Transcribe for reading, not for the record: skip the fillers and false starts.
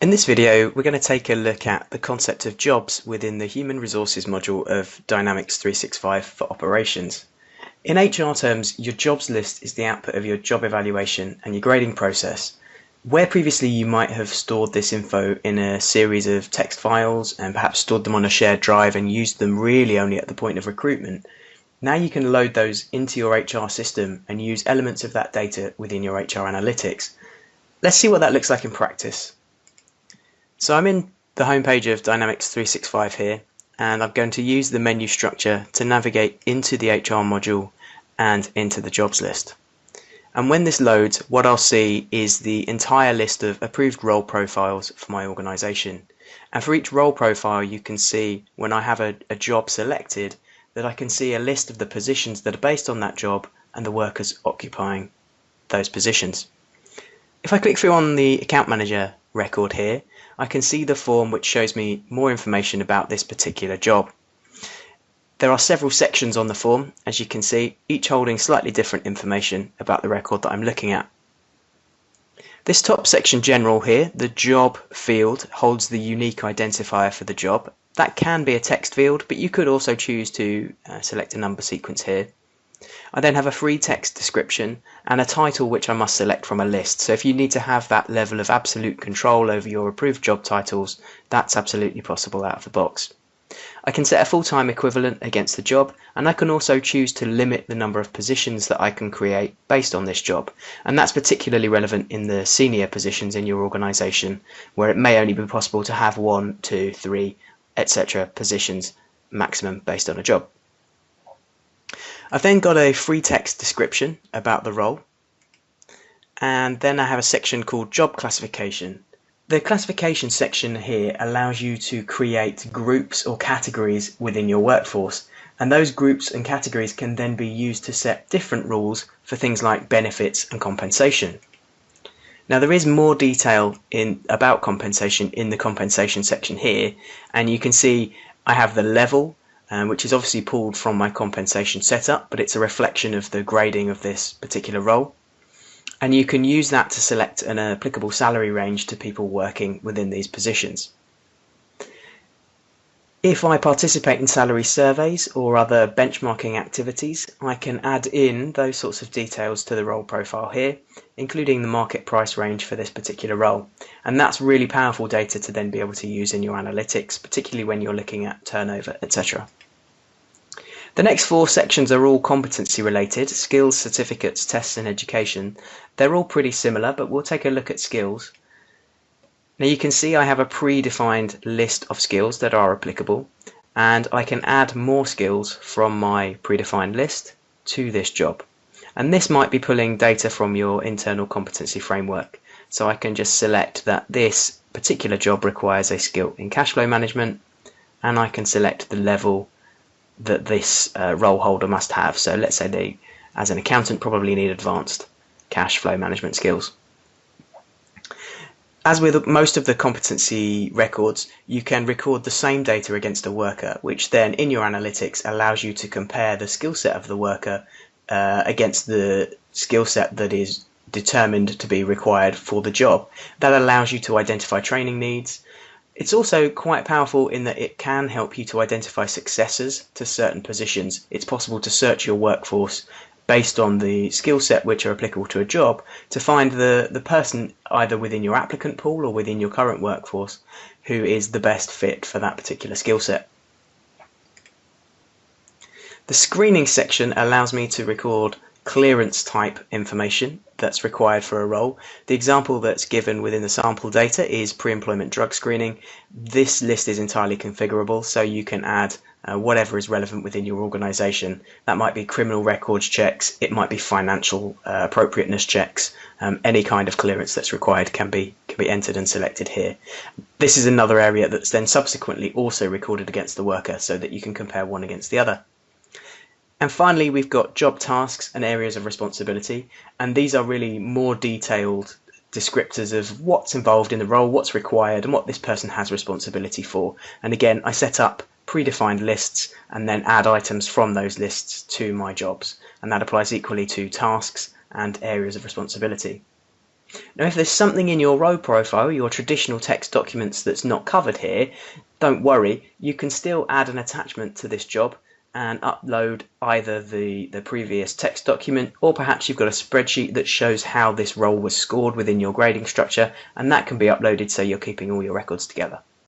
In this video, we're going to take a look at the concept of jobs within the Human Resources module of Dynamics 365 for Operations. In HR terms, your jobs list is the output of your job evaluation and your grading process. Where previously you might have stored this info in a series of text files and perhaps stored them on a shared drive and used them really only at the point of recruitment, now you can load those into your HR system and use elements of that data within your HR analytics. Let's see what that looks like in practice. So I'm in the homepage of Dynamics 365 here, and I'm going to use the menu structure to navigate into the HR module and into the jobs list. And when this loads, what I'll see is the entire list of approved role profiles for my organization. And for each role profile, you can see when I have a job selected that I can see a list of the positions that are based on that job and the workers occupying those positions. If I click through on the account manager record here, I can see the form which shows me more information about this particular job. There are several sections on the form, as you can see, each holding slightly different information about the record that I'm looking at. This top section general here, the job field, holds the unique identifier for the job. That can be a text field, but you could also choose to select a number sequence here. I then have a free text description and a title which I must select from a list. So if you need to have that level of absolute control over your approved job titles, that's absolutely possible out of the box. I can set a full-time equivalent against the job, and I can also choose to limit the number of positions that I can create based on this job. And that's particularly relevant in the senior positions in your organization, where it may only be possible to have 1, 2, 3, etc. positions maximum based on a job. I've then got a free text description about the role, and then I have a section called Job Classification. The classification section here allows you to create groups or categories within your workforce, and those groups and categories can then be used to set different rules for things like benefits and compensation. Now there is more detail about compensation in the compensation section here, and you can see I have the level, which is obviously pulled from my compensation setup, but it's a reflection of the grading of this particular role. And you can use that to select an applicable salary range to people working within these positions. If I participate in salary surveys or other benchmarking activities, I can add in those sorts of details to the role profile here, including the market price range for this particular role. And that's really powerful data to then be able to use in your analytics, particularly when you're looking at turnover, etc. The next 4 sections are all competency related: skills, certificates, tests and education. They're all pretty similar, but we'll take a look at skills. Now you can see I have a predefined list of skills that are applicable, and I can add more skills from my predefined list to this job. And this might be pulling data from your internal competency framework. So I can just select that this particular job requires a skill in cash flow management, and I can select the level that this role holder must have. So let's say they, as an accountant, probably need advanced cash flow management skills. As with most of the competency records, you can record the same data against a worker, which then in your analytics allows you to compare the skill set of the worker against the skill set that is determined to be required for the job. That allows you to identify training needs. It's also quite powerful in that it can help you to identify successors to certain positions. It's possible to search your workforce based on the skill set which are applicable to a job to find the person either within your applicant pool or within your current workforce who is the best fit for that particular skill set. The screening section allows me to record clearance type information that's required for a role. The example that's given within the sample data is pre-employment drug screening. This list is entirely configurable, so you can add whatever is relevant within your organization. That might be criminal records checks, it might be financial appropriateness checks. Any kind of clearance that's required can be entered and selected here. This is another area that's then subsequently also recorded against the worker so that you can compare one against the other. And finally, we've got job tasks and areas of responsibility, and these are really more detailed descriptors of what's involved in the role, what's required, and what this person has responsibility for. And again, I set up predefined lists and then add items from those lists to my jobs, and that applies equally to tasks and areas of responsibility. Now, if there's something in your role profile, your traditional text documents, that's not covered here, don't worry, you can still add an attachment to this job and upload either the previous text document, or perhaps you've got a spreadsheet that shows how this role was scored within your grading structure, and that can be uploaded so you're keeping all your records together.